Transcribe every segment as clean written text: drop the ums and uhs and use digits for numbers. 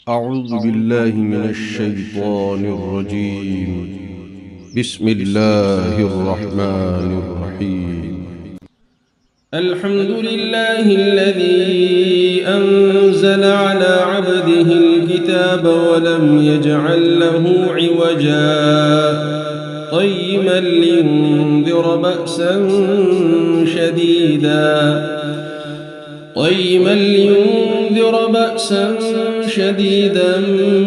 أعوذ بالله من الشيطان الرجيم. بسم الله الرحمن الرحيم. الحمد لله الذي أنزل على عبده الكتاب ولم يجعل له عوجا قيما لينذر بأسا شديدا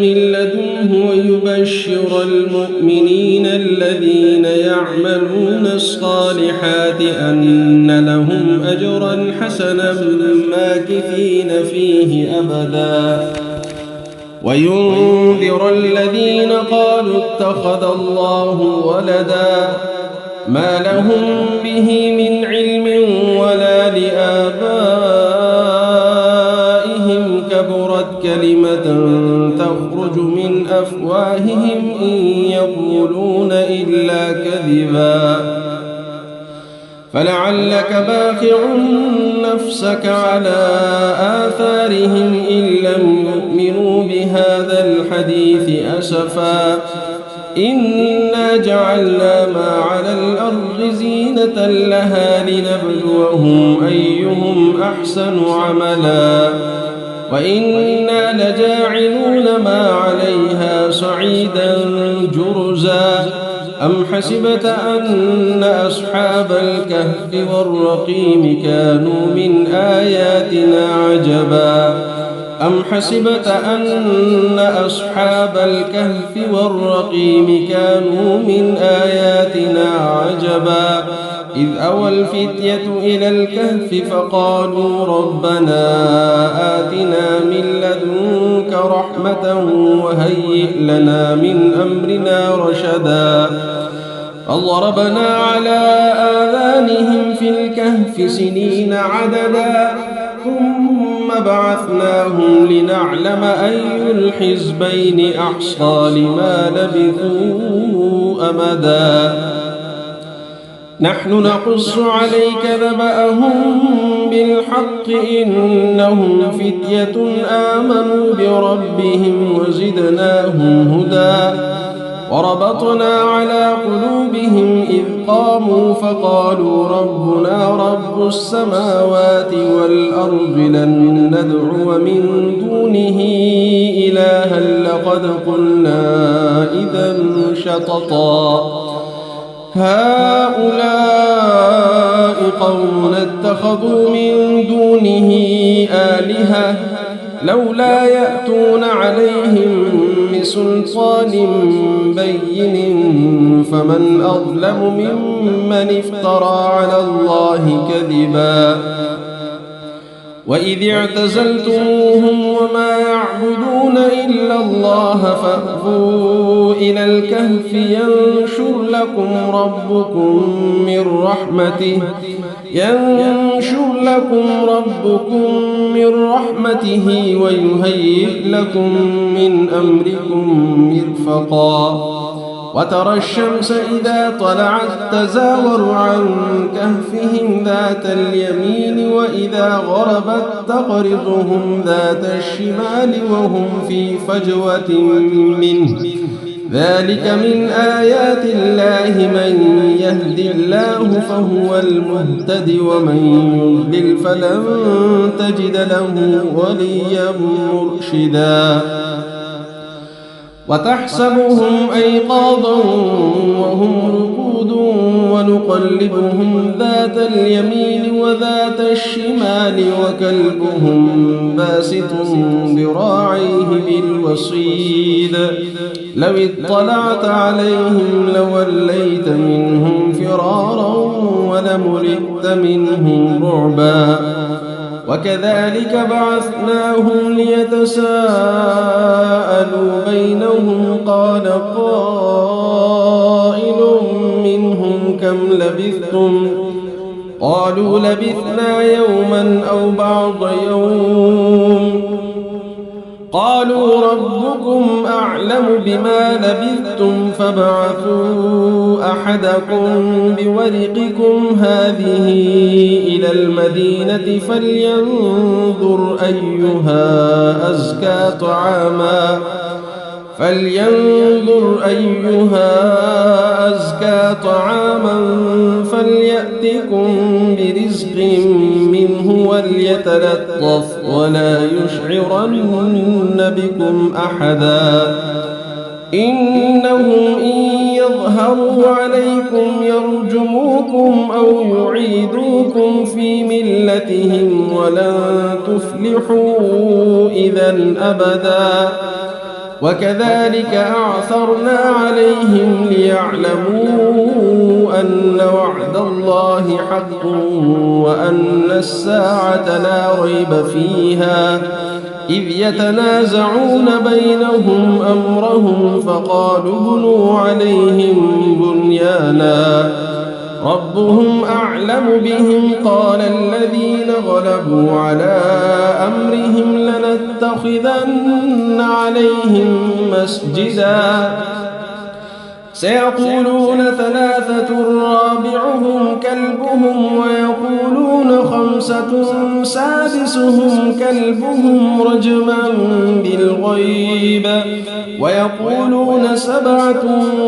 من لدنه ويبشر المؤمنين الذين يعملون الصالحات أن لهم أجرا حسنا ماكثين فيه أبدا وينذر الذين قالوا اتخذ الله ولدا ما لهم به من علم ولا لآبائهم كبرت كلمة تخرج من أفواههم إن يقولون إلا كذبا فلعلك باخع نفسك على آثارهم إن لم يؤمنوا بهذا الحديث أسفا إنا جعلنا ما على الأرض زينة لها لنبلوهم أيهم أحسن عملا وإنا لجاعلون ما عليها صعيدا جرزا أم حسبت أن أصحاب الكهف والرقيم كانوا من آياتنا عجبا أم حسبت أن أصحاب الكهف والرقيم كانوا من آياتنا عجبا إذ أوى الفتية إلى الكهف فقالوا ربنا آتنا من لدنك رحمة وهيئ لنا من أمرنا رشدا فضربنا على آذانهم في الكهف سنين عددا ثم بعثناهم لنعلم أي الحزبين أحصى لما لبثوا أمدا نحن نقص عليك نبأهم بالحق إنهم فتية آمنوا بربهم وزدناهم هدى وربطنا على قلوبهم إذ قاموا فقالوا ربنا رب السماوات والأرض لن ندعو من دونه إلها لقد قلنا إذا شططا هؤلاء قوم اتخذوا من دونه آلهة لولا يأتون عليهم بسلطان بين فمن أظلم ممن افترى على الله كذبا وإذ اعتزلتموهم وما يعبدون إلا الله فأووا إلى الكهف ينشر لكم ربكم من رحمته ويهيئ لكم من أمركم مرفقا وترى الشمس إذا طلعت تزاور عن كهفهم ذات اليمين وإذا غربت تقرضهم ذات الشمال وهم في فجوة منه ذلك من آيات الله من يهد الله فهو المهتد ومن يضلل فلن تجد له وليا مرشدا وتحسبهم أيقاظا وهم رقود ونقلبهم ذات اليمين وذات الشمال وكلبهم باسط ذراعيه بالوصيد لو اطلعت عليهم لوليت منهم فرارا ولملئت منهم رعبا وكذلك بعثناهم ليتساءلوا بينهم قال قائل منهم كم لبثتم قالوا لبثنا يوما أو بعض يوم قالوا ربكم أعلم بما لبثتم فابعثوا أحدكم بورقكم هذه إلى المدينة فلينظر أيها أزكى طعاما فليأتكم برزق منه وليتلطف ولا يشعرن بكم أحدا إنهم إن يظهروا عليكم يرجموكم أو يعيدوكم في ملتهم ولن تفلحوا إذا أبدا وكذلك أعثرنا عليهم ليعلموا أن وعد الله حق وأن الساعة لا ريب فيها إذ يتنازعون بينهم أمرهم فقالوا ابنوا عليهم بنيانا ربهم أعلم بهم قال الذين غلبوا على أمرهم لنتخذن عليهم مسجدا سيقولون ثلاثة رابعهم كلبهم ويقولون خمسة سادسهم كلبهم رجما بالغيب ويقولون سبعة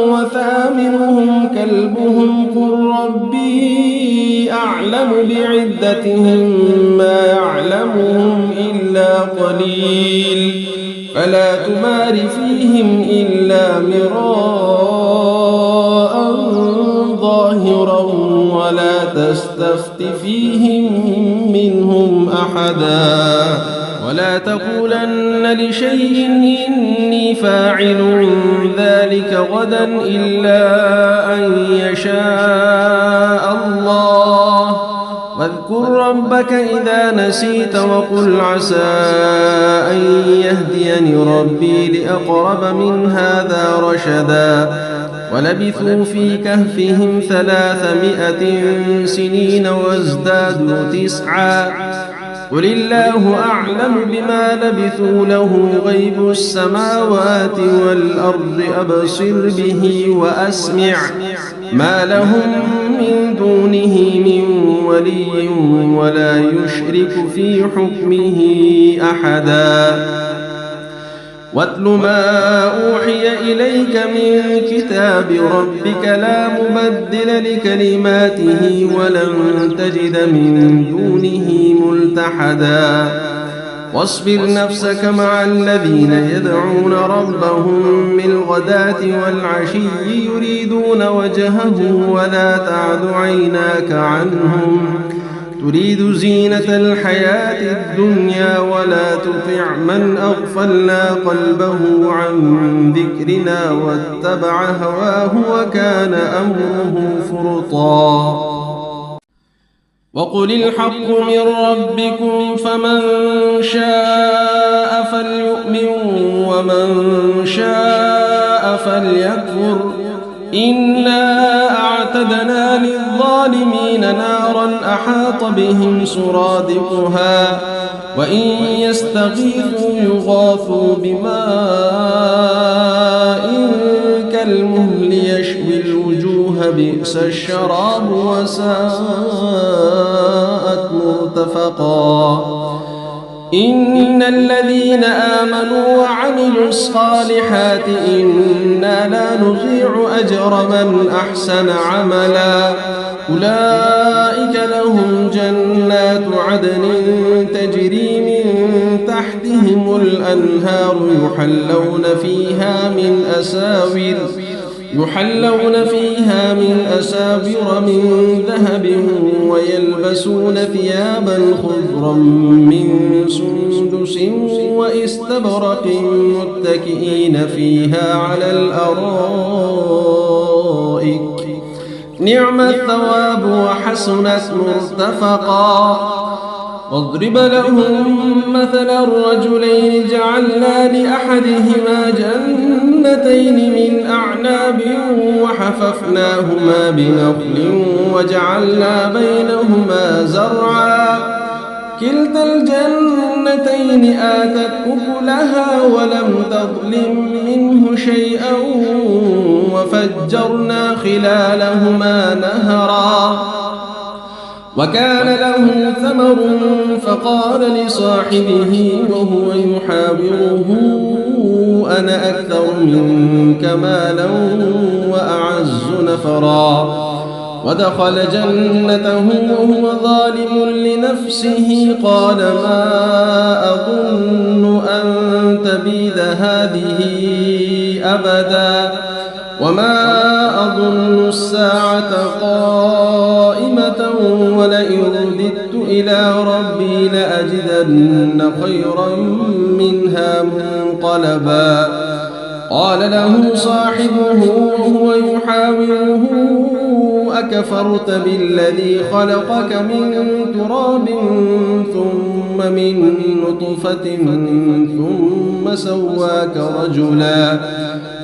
وثامنهم كلبهم قل ربي أعلم بعدتهم ما يعلمهم إلا قليل فلا تمار فيهم إلا مراء ظاهرا ولا تستفت فيهم منهم أحدا ولا تقولن لشيء إني فاعل ذلك غدا إلا أن يشاء الله واذكر ربك إذا نسيت وقل عسى أن يهديني ربي لأقرب من هذا رشدا ولبثوا في كهفهم 300 سنين وازدادوا 9 قل الله أعلم بما لبثوا له غيب السماوات والأرض أبصر به وأسمع ما لهم من دونه من ولي ولا يشرك في حكمه أحدا واتل ما أوحي إليك من كتاب ربك لا مبدل لكلماته ولن تجد من دونه ملتحدا واصبر نفسك مع الذين يدعون ربهم بالغداة والعشي يريدون وجهه ولا تعد عيناك عنهم تريد زينة الحياة الدنيا ولا تطع من أغفلنا قلبه عن ذكرنا واتبع هواه وكان أمره فرطا وقل الحق من ربكم فمن شاء فليؤمن ومن شاء فليكفر إنا أعتدنا للظالمين نارا أحاط بهم سرادقها وإن يستغيثوا يغاثوا بماء كالمهل يشوي الوجوه بئس الشراب وساءت مرتفقا إن الذين آمنوا وعملوا الصالحات إنا لا نضيع أجر من أحسن عملا أولئك لهم جنات عدن تجري من تحتهم الأنهار يحلون فيها من أساور من ذهب ويلبسون ثيابا خضرا من سندس واستبرق متكئين فيها على الأرائك نعم الثواب وحسنت مرتفقا واضرب لهم مثل الرجلين جعلنا لأحدهما جنتين من أعناب وحففناهما بنخل وجعلنا بينهما زرعا كلتا الجنتين آتت أكلها ولم تظلم منه شيئا وفجرنا خلالهما نهرا وكان له ثمر فقال لصاحبه وهو يحاوره أنا أكثر منك مالا وأعز نفرا ودخل جنته وهو ظالم لنفسه قال ما أظن أن تبيد هذه أبدا وما أظن الساعة قائمة ولئن رددت إلى ربي لأجدن خيرا منها منقلبا قال له صاحبه وهو يحاوره أكفرت بالذي خلقك من تراب ثم من نطفة ثم سواك رجلا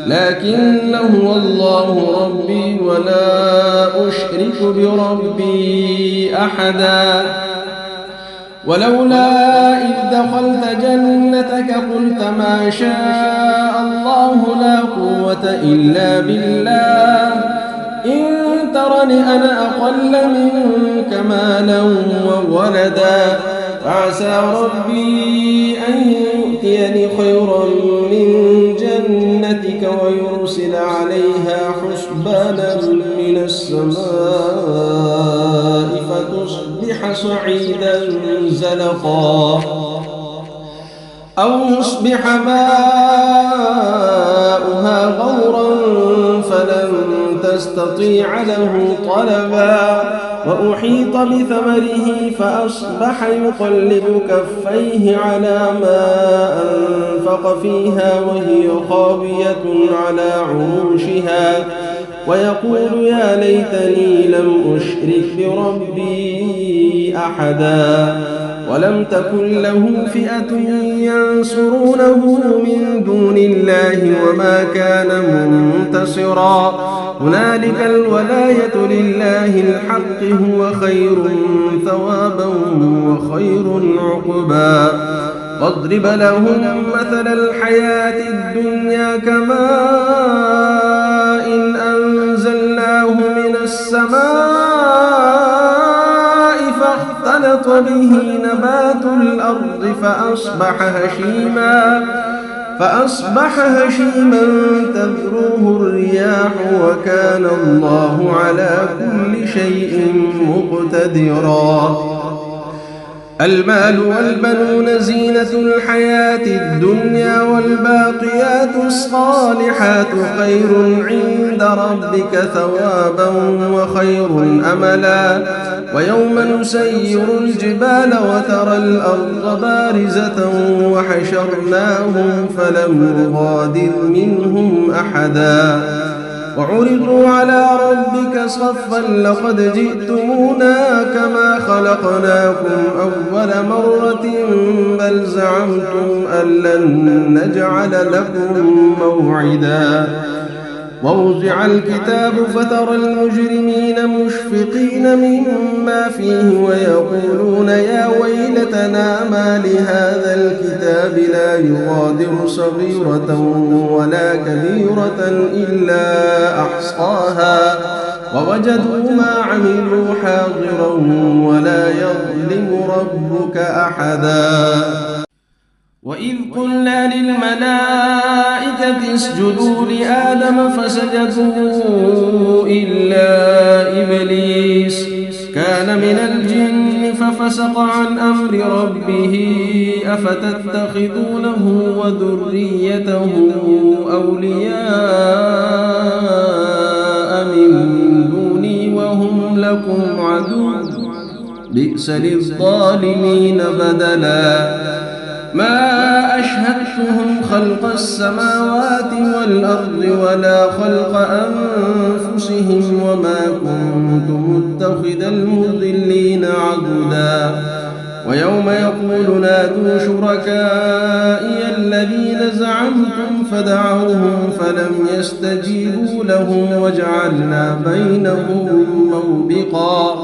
لكن هو الله ربي ولا أشرك بربي أحدا ولولا إذ دخلت جنتك قلت ما شاء الله لا قوة إلا بالله إن ترني أنا أقل منك مالا وولدا فعسى ربي أن يؤتيني خيرا من جنتك ويرسل عليها حسبانا من السماء فتصبح صعيدا زلقا أو يصبح ماؤها غورا فلن تستطيع له طلبا وأحيط بثمره فأصبح يقلب كفيه على ما أنفق فيها وهي خاوية على عروشها ويقول يا ليتني لم أشرك بربي أحدا ولم تكن له فئة ينصرونه من دون الله وما كان منتصرا هنالك الولاية لله الحق هو خير ثوابا وخير عقبا واضرب لهم مثل الحياة الدنيا كماء إن أنزلناه من السماء فاختلط به نبات الأرض فأصبح هشيما تذروه الرياح وكان الله على كل شيء مقتدرا المال والبنون زينة الحياة الدنيا والباقيات الصالحات خير عند ربك ثوابا وخير أملا ويوم نسير الجبال وترى الأرض بارزة وحشرناهم فلم نغادر منهم أحدا وعرضوا على ربك صفا لقد جئتمونا كما خلقناكم أول مرة بل زعمتم أن لن نجعل لكم موعدا ووضع الكتاب فترى المجرمين مشفقين مما فيه ويقولون يا ويلتنا ما لهذا الكتاب لا يغادر صغيرة ولا كبيرة إلا أحصاها ووجدوا ما عملوا حاضرا ولا يظلم ربك أحدا وإذ قلنا للملائكة اسجدوا لآدم فسجدوا إلا إبليس كان من الجن ففسق عن أمر ربه أفتتخذونه وذريته أولياء من دوني وهم لكم عدو بئس للظالمين بدلا ما أشهدتهم خلق السماوات والأرض ولا خلق أنفسهم وما كنت متخذ المضلين عضدا ويوم يقول نادوا شركائي الذين زعمتم فدعوهم فلم يستجيبوا لهم وجعلنا بينهم موبقا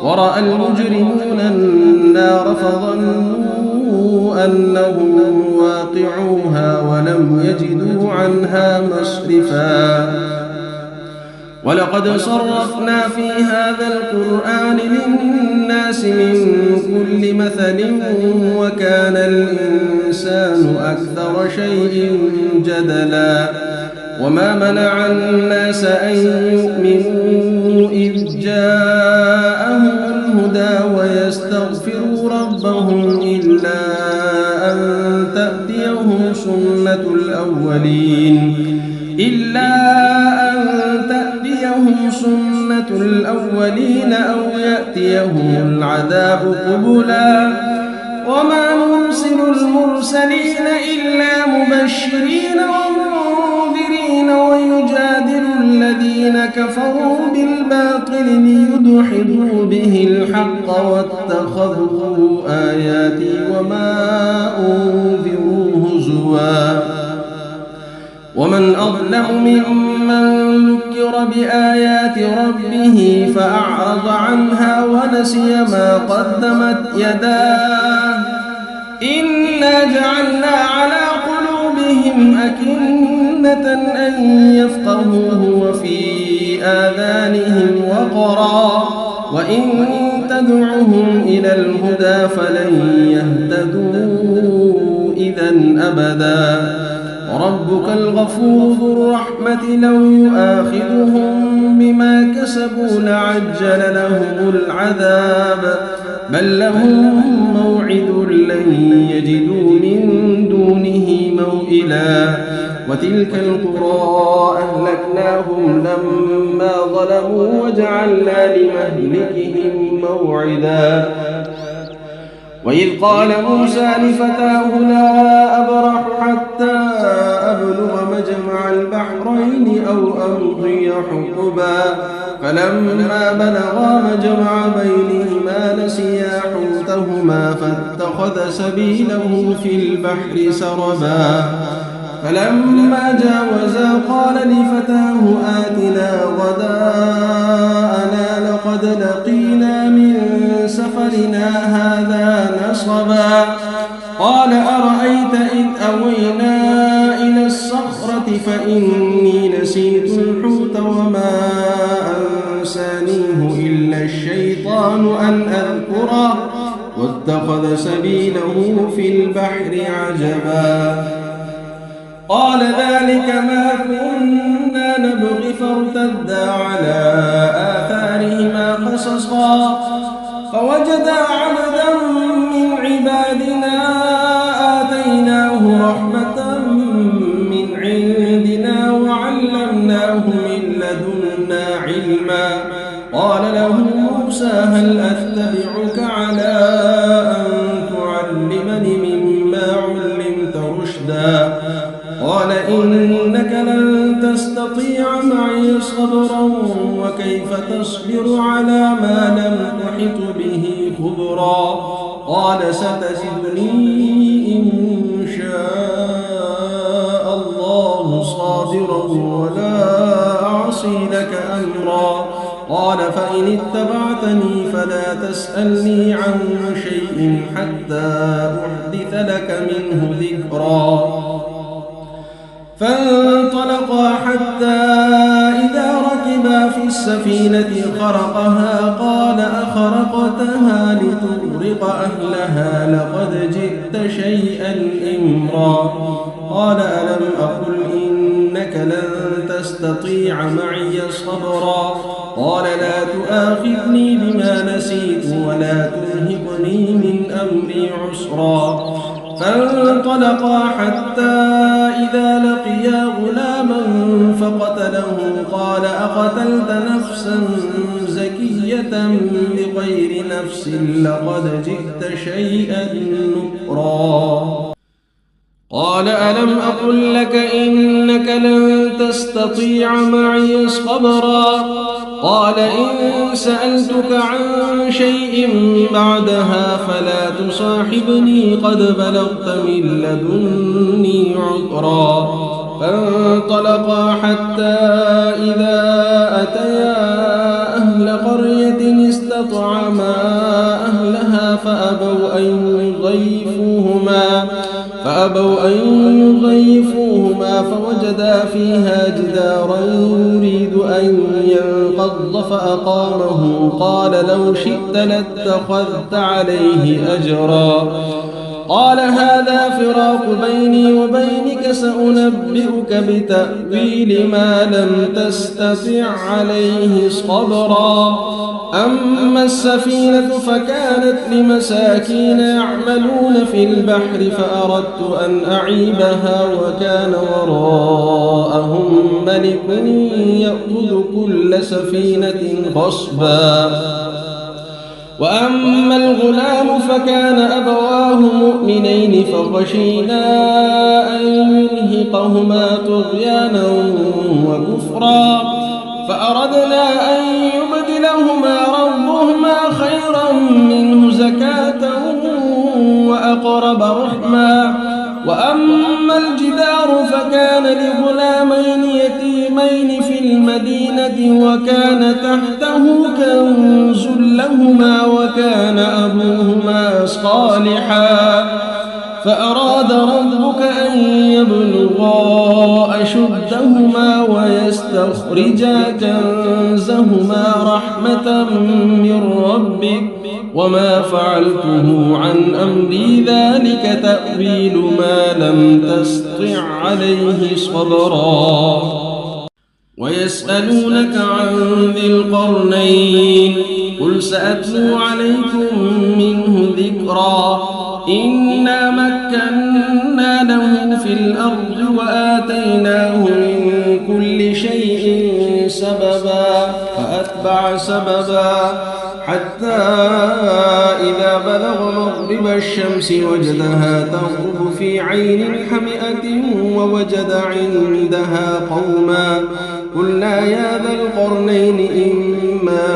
ورأى المجرمون النار فظنوا أنهم واقعوها ولم يجدوا عنها مصرفا ولقد صرفنا في هذا القرآن للناس من كل مثل وكان الإنسان أكثر شيء جدلا وما منع الناس أن يؤمنوا إذ جاءهم الهدى ويستغفروا ربهم إلا أن تأتيهم سنة الأولين أو يأتيهم العذاب قبلا وما نرسل المرسلين إلا مبشرين ومنذرين ويجادل الذين كفروا بالباطل ليدحضوا به الحق واتخذوا آياتي وما أنذروا هزوا ومن أظلم ممن ذكر بآيات ربه فأعرض عنها ونسي ما قدمت يداه إنا جعلنا على قلوبهم أكنة أن يفقهوه وفي آذانهم وقرا وإن تدعهم إلى الهدى فلن يهتدوا إذا أبدا وربك الغفور ذو الرحمة لو يؤاخذهم بما كسبوا لعجل لهم العذاب بل لهم موعد لن يجدوا من دونه موئلا وتلك القرى أهلكناهم لما ظلموا وجعلنا لمهلكهم موعدا وإذ قال موسى لفتاه لا أبرح حتى أبلغ مجمع البحرين أو أمضي حقبا فلما بلغا مجمع بينهما نسيا حوتهما فاتخذ سبيله في البحر سربا فلما جاوزا قال لفتاه آتنا غداءنا لقد لقينا من سفرنا هذا نصبا قال أرأيت إذ أوينا إلى الصخرة فإني نسيت الحوت وما أنسانيه إلا الشيطان أن أذكره واتخذ سبيله في البحر عجبا قال ذلك ما كنا نبغي فارتدا على آثارهما قصصا فوجدا عبدا من عبادنا آتيناه رحمة من عندنا وعلمناه من لدنا علما قال له موسى هل أتبعك على أن تعلمني مما علمت رشدا قال إنك لن تستطيع معي صبرا وكيف تصبر على ما لم تحط به خبرا قال ستجدني إن شاء الله صابرا ولا أعصي لك أمرا قال فإن اتبعتني فلا تسألني عن شيء حتى أحدث لك منه ذكرا فانطلقا حتى إذا ركبا في السفينة خرقها قال أخرقتها لتغرق أهلها لقد جئت شيئا إمرا قال ألم أقل إنك لن تستطيع معي صبرا قال لا تؤاخذني بما نسيت ولا ترهقني من أمري عسرا فانطلقا حتى إذا لقيا غلاما فقتله قال أقتلت نفسا زكية بغير نفس لقد جئت شيئا نكرا قال ألم أقل لك إنك لن تستطيع معي صبرا قال إن سألتك عن شيء بعدها فلا تصاحبني قد بلغت من لدني عذرا فانطلقا حتى إذا أتيا أهل قرية استطعما فأبوا أن يضيفوهما فوجدا فيها جدارا يريد أن ينقض فأقامه قال لو شئت لاتخذت عليه أجرا قال هذا فراق بيني وبينك سأنبئك بتأويل ما لم تستطع عليه صبرا أما السفينة فكانت لمساكين يعملون في البحر فأردت أن أعيبها وكان وراءهم ملك يأخذ كل سفينة غصبا وأما الغلام فكان أبواه مؤمنين فخشينا أن يرهقهما طغيانا وكفرا فأردنا أن يبدلهما ربهما خيرا منه زكاة وأقرب رحما وأما الجدار فكان لغلامين يتيمين في المدينة وكان تحته كنز لهما وكان أبوهما صالحا فأراد ربك أن يبلغا أشدهما ويستخرجا كنزهما رحمة من ربك وما فعلته عن أمري ذلك تأويل ما لم تسطع عليه صبرا ويسألونك عن ذي القرنين قل سأتلو عليكم منه ذكرا إنا مكنا له في الأرض وآتيناه من كل شيء سببا فأتبع سببا حتى إذا بلغ مغرب الشمس وجدها تغرب في عين حمئة ووجد عندها قوما قلنا يا ذا القرنين إما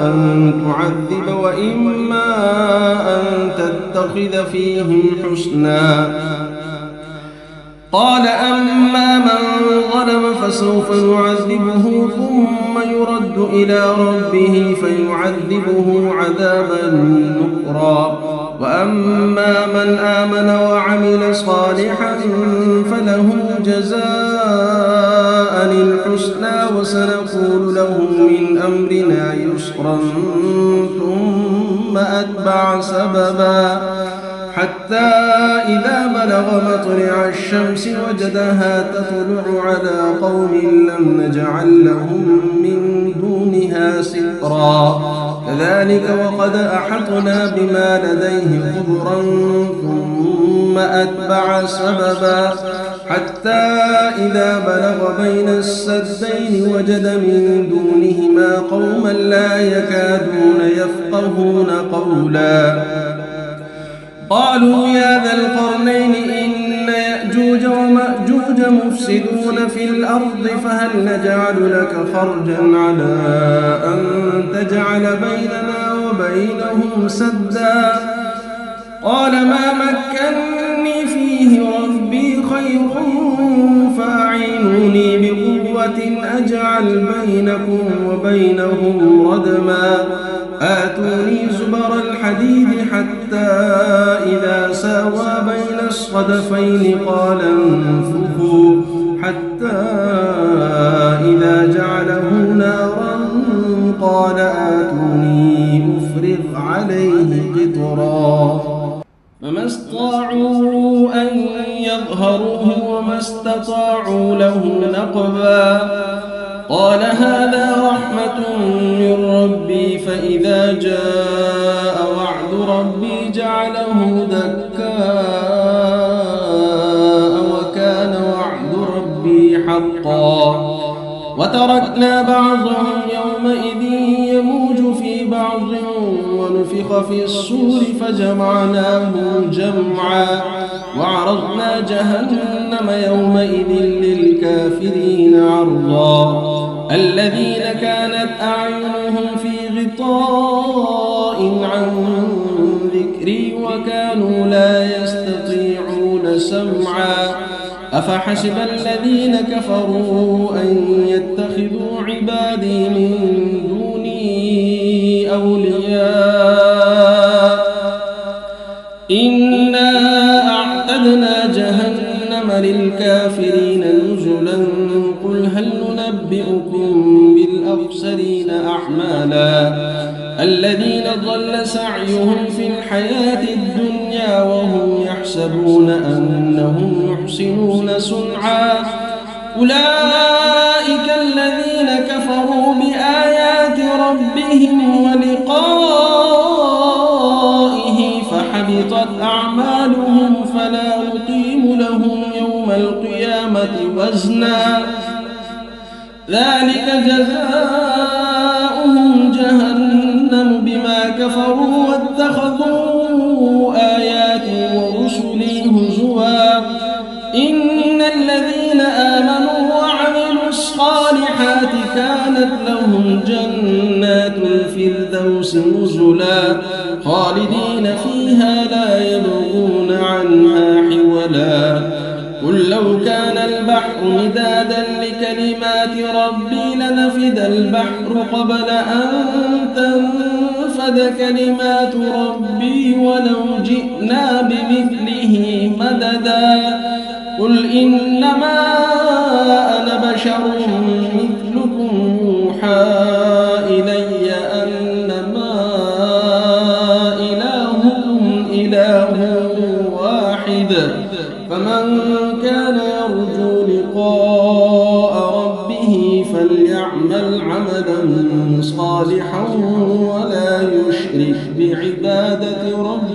أن تعذب وإما أن تتخذ فيهم حسنا قال أما من ظلم فسوف نعذبه ثم يرد إلى ربه فيعذبه عذابا نكرا وأما من آمن وعمل صالحا فله جزاء الحسنى وسنقول له من أمرنا يسرا ثم أتبع سببا حتى إذا بلغ مطلع الشمس وجدها تطلع على قوم لم نجعل لهم من دونها سترا كذلك وقد أحطنا بما لديه خبرا ثم أتبع سببا حتى إذا بلغ بين السدين وجد من دونهما قوما لا يكادون يفقهون قولا قالوا يا ذا القرنين إن يأجوج ومأجوج مفسدون في الأرض فهل نجعل لك خرجا على أن تجعل بيننا وبينهم سدا قال ما مكنني فيه ربي خير فأعينوني بقوة أجعل بينكم وبينهم ردما آتوني زبر الحديد حتى إذا ساوى بين الصدفين قال انفخوا حتى إذا جعله نارا قال آتوني أفرغ عليه قطرا فما استطاعوا أن يظهروه وما استطاعوا له نقبا قال هذا رحمة من ربي فإذا جاء وعد ربي جعله دكاء وكان وعد ربي حقا وتركنا بعضهم يومئذ يموج في بعض ونفخ في الصور فجمعناهم جمعا وعرضنا جهنم يومئذ للكافرين عرضا الذين كانت أعينهم في غطاء عن ذكري وكانوا لا يستطيعون سمعا أفحسب الذين كفروا أن يتخذوا عبادي من دوني أولياء للكافرين نزلا قل هل ننبئكم بالأخسرين أعمالا الذين ضل سعيهم في الحياة الدنيا وهم يحسبون أنهم يحسنون صنعا أولئك الذين كفروا بآيات ربهم ولقائه فحبطت أعمالهم فلا نقيم لهم يوم القيامة وزنا ذلك جزاؤهم جهنم بما كفروا واتخذوا آياتي ورسلي هزوا إن الذين آمنوا وعملوا الصالحات كانت لهم جنات الفردوس نزلا خالدين فيها لا يبغون عنها حولا قل لو كان البحر مدادا لكلمات ربي لنفد البحر قبل أن تنفد كلمات ربي ولو جئنا بمثله مددا قل إنما أنا بشر مثلكم يوحى إلي أنما إلهكم إله واحد فمن كان يرجو لقاء ربه فليعمل عملا صالحا ولا يشرك بعبادة ربه